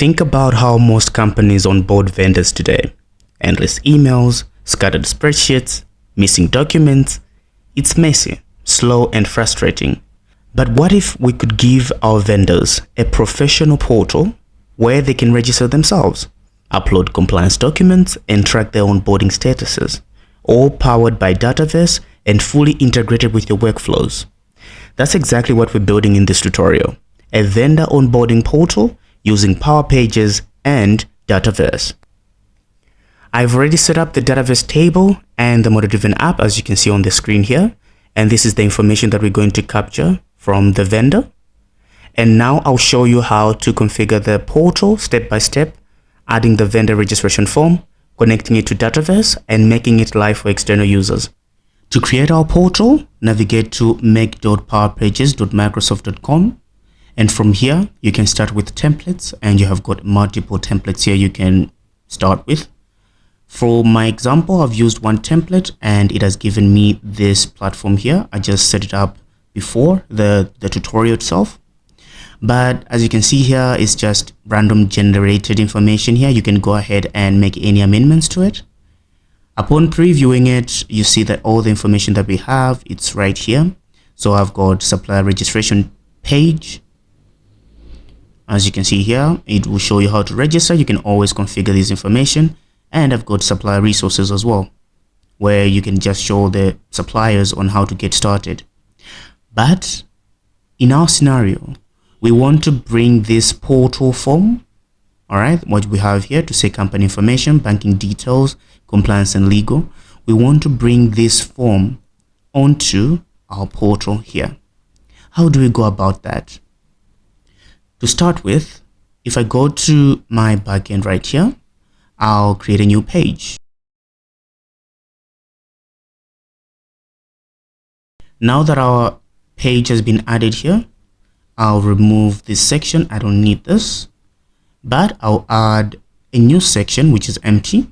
Think about how most companies onboard vendors today. Endless emails, scattered spreadsheets, missing documents. It's messy, slow, and frustrating. But what if we could give our vendors a professional portal where they can register themselves, upload compliance documents, and track their onboarding statuses, all powered by Dataverse and fully integrated with your workflows? That's exactly what we're building in this tutorial, a vendor onboarding portal using Power Pages and Dataverse. I've already set up the Dataverse table and the model-driven app, as you can see on the screen here, and this is the information that we're going to capture from the vendor. And now I'll show you how to configure the portal step by step, adding the vendor registration form, connecting it to Dataverse, and making it live for external users. To create our portal, navigate to make.powerpages.microsoft.com. And from here, you can start with templates, and you have got multiple templates here you can start with. For my example, I've used one template and it has given me this platform here. I just set it up before the tutorial itself. But as you can see here, it's just random generated information here. You can go ahead and make any amendments to it. Upon previewing it, you see that all the information that we have, it's right here. So I've got supplier registration page. As you can see here, it will show you how to register. You can always configure this information. And I've got supplier resources as well, where you can just show the suppliers on how to get started. But in our scenario, we want to bring this portal form, all right, what we have here to say company information, banking details, compliance and legal. We want to bring this form onto our portal here. How do we go about that? To start with, if I go to my backend right here, I'll create a new page. Now that our page has been added here, I'll remove this section. I don't need this, but I'll add a new section which is empty,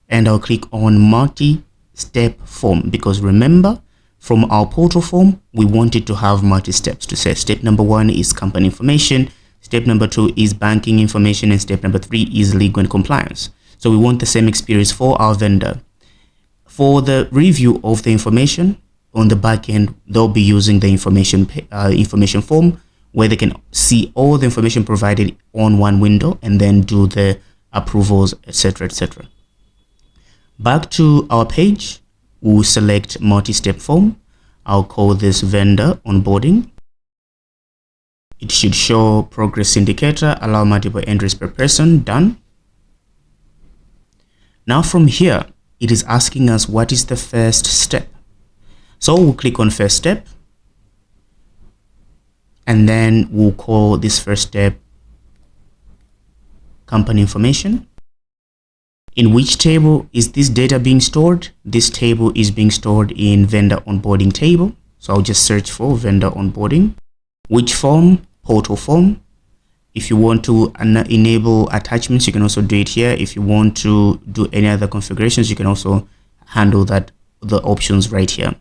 and I'll click on multi-step form, because remember, from our portal form, we want it to have multi-steps to say step number 1 is company information, step number 2 is banking information, and step number 3 is legal and compliance. So we want the same experience for our vendor. For the review of the information on the back end, they'll be using the information form, where they can see all the information provided on one window and then do the approvals, etc., etc. Back to our page, we'll select multi-step form. I'll call this vendor onboarding. It should show progress indicator, allow multiple entries per person, done. Now from here, it is asking us what is the first step. So we'll click on first step, and then we'll call this first step company information. In which table is this data being stored? This table is being stored in vendor onboarding table. So I'll just search for vendor onboarding. Which form? Portal form. If you want to enable attachments, you can also do it here. If you want to do any other configurations, you can also handle that, the options right here.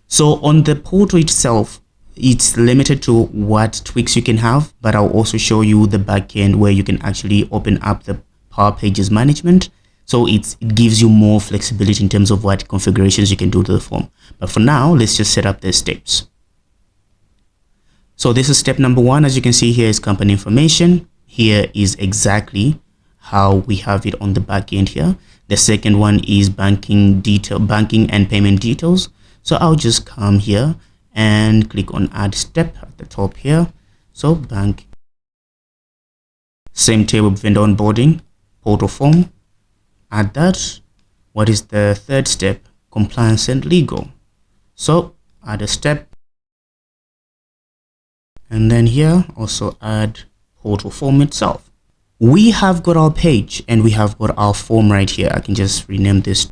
So on the portal itself, it's limited to what tweaks you can have, but I'll also show you the backend where you can actually open up the Power Pages management. So it gives you more flexibility in terms of what configurations you can do to the form. But for now, let's just set up the steps. So this is step number 1. As you can see here is company information. Here is exactly how we have it on the back end here. The second one is banking and payment details. So I'll just come here and click on add step at the top here. So bank, same table, vendor onboarding, portal form, add that. What is the third step? Compliance and legal. So add a step. And then here also add portal form itself. We have got our page and we have got our form right here. I can just rename this.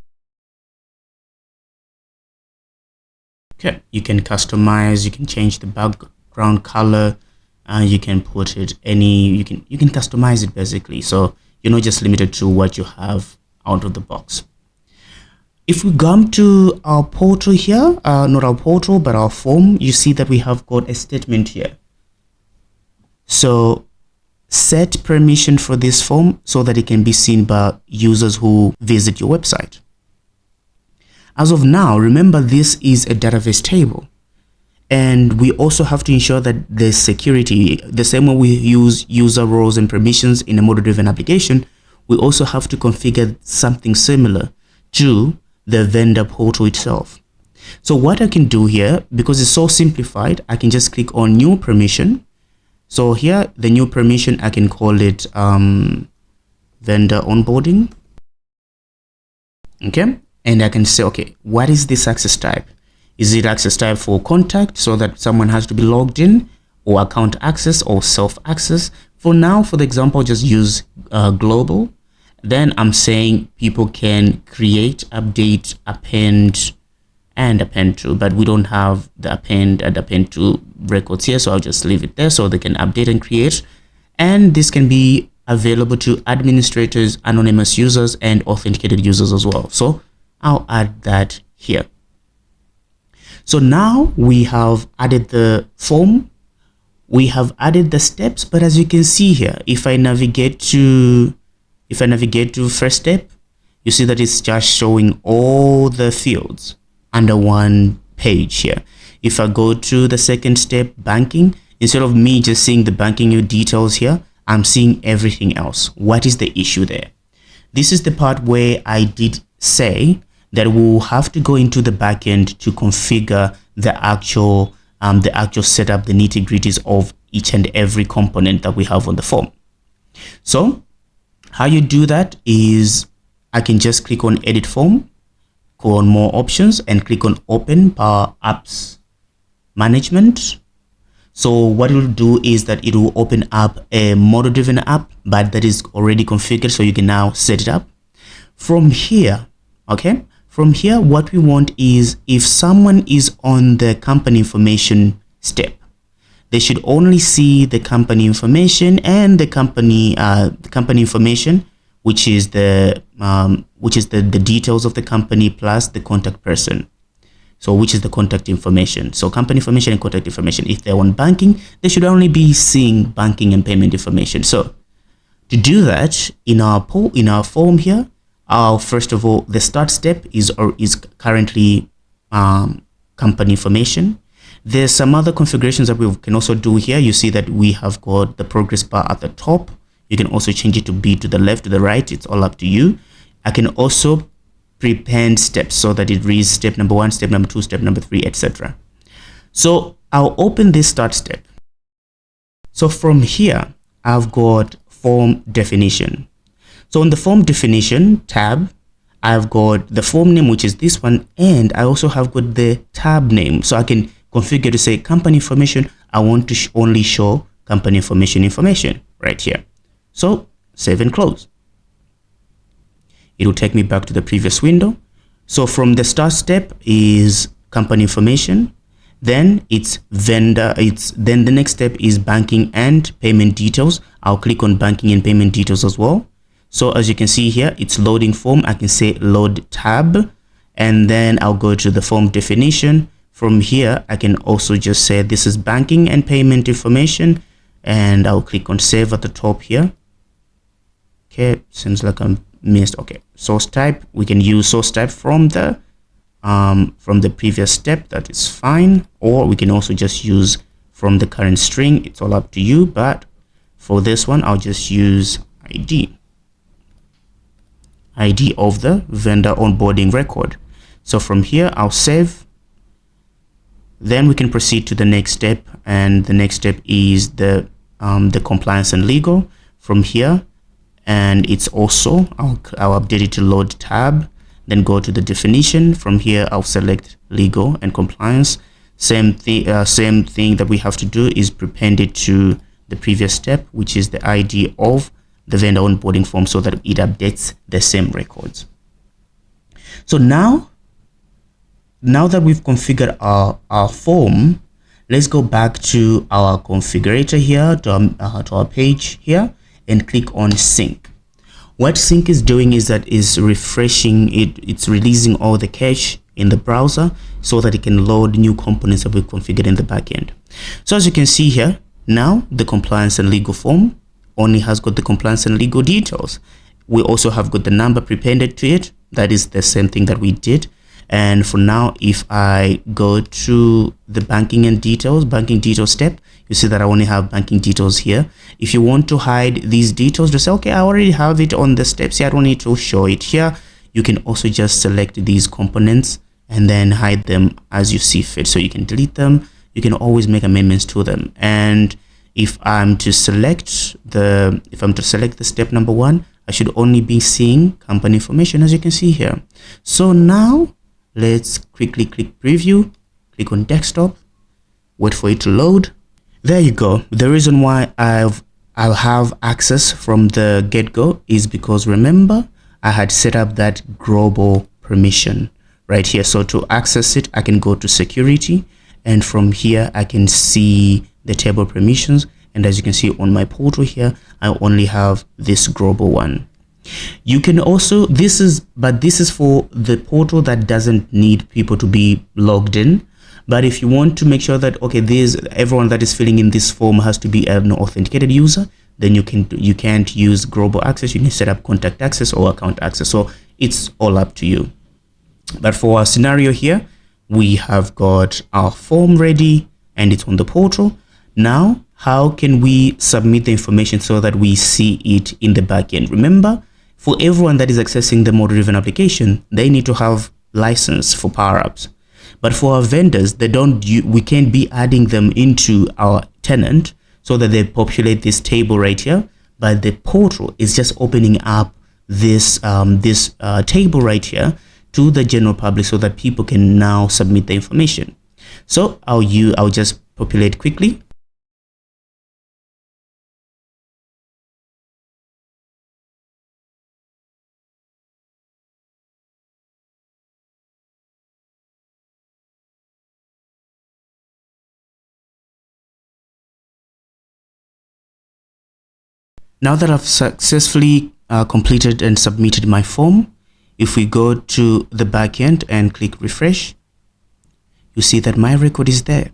Okay, you can customize, you can change the background color, and you can put it you can customize it basically. So you're not just limited to what you have out of the box. If we come to our portal here, not our portal, but our form, you see that we have got a statement here. So set permission for this form so that it can be seen by users who visit your website. As of now, remember this is a Dataverse table. And we also have to ensure that the security, the same way we use user roles and permissions in a model-driven application, we also have to configure something similar to the vendor portal itself. So what I can do here, because it's so simplified, I can just click on new permission. So here, the new permission, I can call it vendor onboarding. Okay. And I can say, okay, what is this access type? Is it access type for contact so that someone has to be logged in, or account access, or self access? For now, for the example, just use global. Then I'm saying people can create, update, append, and append to, but we don't have the append and append to records here. So I'll just leave it there so they can update and create. And this can be available to administrators, anonymous users, and authenticated users as well. So I'll add that here. So now we have added the form, we have added the steps, but as you can see here, if I navigate to first step, you see that it's just showing all the fields under one page here. If I go to the second step, banking, instead of me just seeing the banking details here, I'm seeing everything else. What is the issue there? This is the part where I did say that we'll have to go into the backend to configure the actual setup, the nitty-gritties of each and every component that we have on the form. So how you do that is I can just click on edit form, go on more options, and click on open Power Apps Management. So what it will do is that it will open up a model-driven app, but that is already configured, so you can now set it up. From here, okay, from here, what we want is if someone is on the company information step, they should only see the company information and the company information, which is the details of the company plus the contact person. So which is the contact information. So company information and contact information. If they're on banking, they should only be seeing banking and payment information. So to do that in our form here, first of all, the start step is currently company information. There's some other configurations that we can also do here. You see that we have got the progress bar at the top. You can also change it to be to the left, to the right. It's all up to you. I can also prepend steps so that it reads step number 1, step number 2, step number 3, etc. So I'll open this start step. So from here, I've got form definition. So on the form definition tab, I've got the form name, which is this one, and I also have got the tab name. So I can configure to say company information. I want to only show company information right here. So save and close. It will take me back to the previous window. So from the start step is company information, then it's vendor, then the next step is banking and payment details. I'll click on banking and payment details as well. So as you can see here, it's loading form. I can say load tab, and then I'll go to the form definition. From here, I can also just say this is banking and payment information, and I'll click on save at the top here. Okay, seems like I'm missed. Okay, source type, we can use source type from the previous step. That is fine, or we can also just use from the current string. It's all up to you, but for this one, I'll just use ID of the vendor onboarding record. So from here, I'll save. Then we can proceed to the next step, and the next step is the compliance and legal. From here, and it's also I'll update it to load tab, then go to the definition. From here, I'll select legal and compliance. Same thing that we have to do is prepend it to the previous step, which is the ID of the vendor onboarding form, so that it updates the same records. So now that we've configured our form, let's go back to our configurator here, to our page here, and click on sync. What sync is doing is that is refreshing it. It's releasing all the cache in the browser so that it can load new components that we've configured in the backend. So as you can see here, now the compliance and legal form only has got the compliance and legal details. We also have got the number prepended to it. That is the same thing that we did. And for now, if I go to the banking details step, you see that I only have banking details here. If you want to hide these details, just say, okay, I already have it on the steps here, I don't need to show it here. You can also just select these components and then hide them as you see fit. So you can delete them. You can always make amendments to them. And if I'm to select the step number 1, I should only be seeing company information, as you can see here. So now let's quickly click preview, click on desktop, wait for it to load. There you go. The reason why I'll have access from the get-go is because, remember, I had set up that global permission right here. So to access it, I can go to security, and from here I can see the table permissions. And as you can see on my portal here, I only have this global one. You can also, this is for the portal that doesn't need people to be logged in. But if you want to make sure that, okay, everyone that is filling in this form has to be an authenticated user, then you can't use global access. You can set up contact access or account access. So it's all up to you. But for our scenario here, we have got our form ready and it's on the portal. Now, how can we submit the information so that we see it in the backend? Remember, for everyone that is accessing the model-driven application, they need to have license for Power-Apps. But for our vendors, we can't be adding them into our tenant so that they populate this table right here. But the portal is just opening up this table right here to the general public so that people can now submit the information. So I'll just populate quickly. Now that I've successfully completed and submitted my form, if we go to the backend and click refresh, you see that my record is there.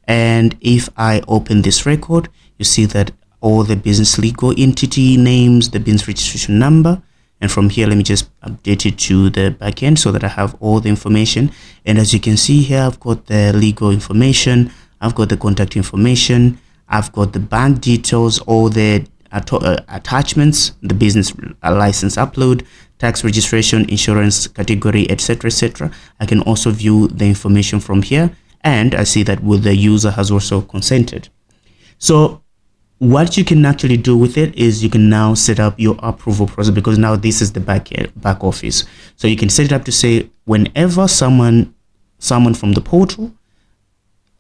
And if I open this record, you see that all the business legal entity names, the business registration number, and from here, let me just update it to the backend so that I have all the information. And as you can see here, I've got the legal information, I've got the contact information, I've got the bank details, all the attachments, the business license upload, tax registration, insurance category, etc., etc. I can also view the information from here, and I see that the user has also consented. So what you can actually do with it is you can now set up your approval process, because now this is the back office. So you can set it up to say whenever someone from the portal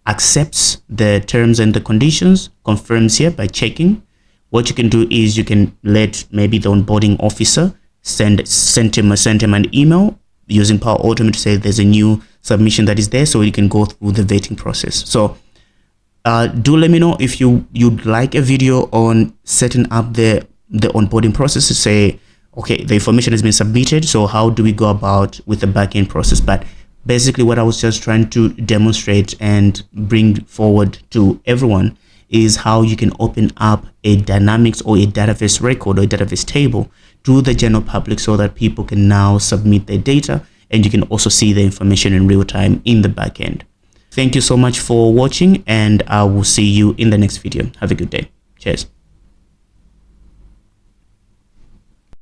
accepts the terms and the conditions, confirms here by checking, what you can do is you can let maybe the onboarding officer send him an email using Power Automate to say there's a new submission that is there, so you can go through the vetting process. So do let me know if you'd like a video on setting up the onboarding process to say, okay, the information has been submitted, so how do we go about with the backend process? But basically what I was just trying to demonstrate and bring forward to everyone is how you can open up a Dynamics or a Dataverse record or a Dataverse table to the general public so that people can now submit their data, and you can also see the information in real time in the backend. Thank you so much for watching, and I will see you in the next video. Have a good day. Cheers.